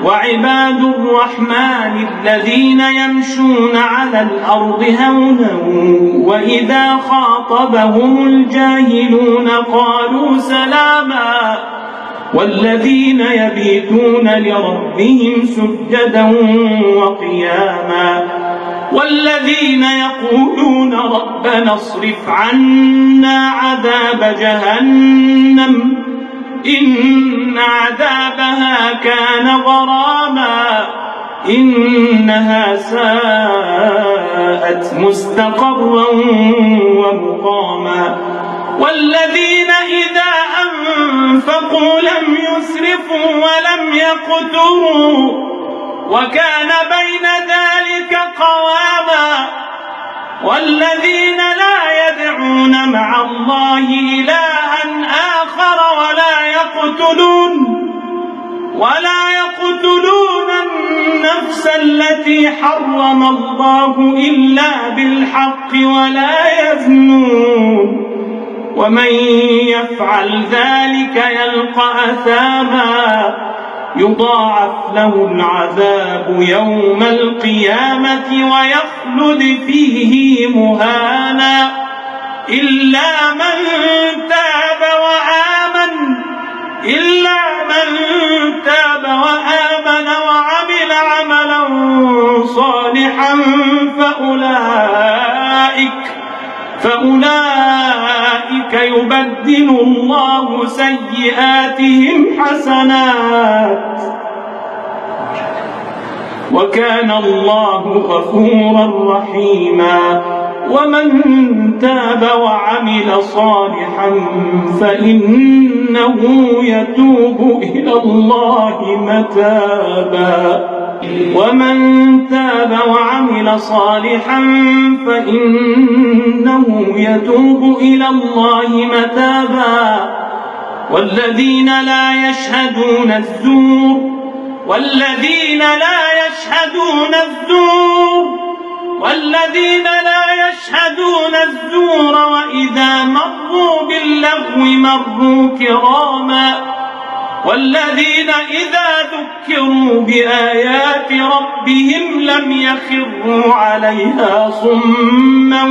وعباد الرحمن الذين يمشون على الأرض هونا وإذا خاطبهم الجاهلون قالوا سلاما والذين يبيتون لربهم سجدا وقياما والذين يقولون ربنا اصرف عنا عذاب جهنم إن عذابها كان غراما إنها ساءت مستقرا ومقاما والذين إذا أنفقوا لم يسرفوا ولم يقتروا وكان بين ذلك قواما والذين لا يدعون مع الله إلها آخر ولا يقتلون النفس التي حرم الله إلا بالحق ولا يزنون ومن يفعل ذلك يلقى أثاما يضاعف له العذاب يوم القيامة ويخلد فيه مهانا إلا من تاب وعمل عملا صالحا فأولئك يبدل الله سيئاتهم حسنات وكان الله غفورا رحيما ومن تاب وعمل صالحا فإنه يتوب إلى الله متابا والذين لا يشهدون الزور وإذا مروا باللغو مروا كراما والذين إذا ذكروا بآيات ربهم لم يخروا عليها صما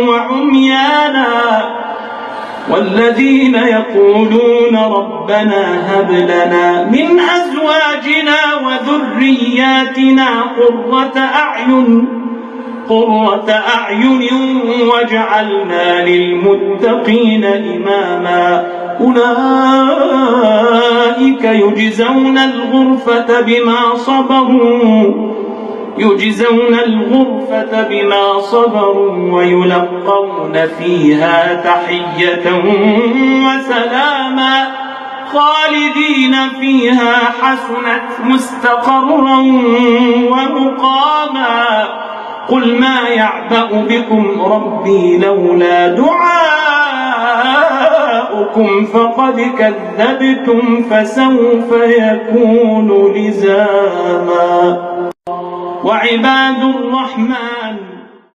وعميانا والذين يقولون ربنا هب لنا من أزواجنا وذرياتنا قرة أعين واجعلنا للمتقين إماما أولئك يجزون الغرفة بما صبروا ويلقون فيها تحية وسلاما خالدين فيها حسنت مستقرا ومقاما قل ما يعبأ بكم ربي لولا دعاؤكم فقد كذبتم فسوف يكون لزاما وعباد الرحمن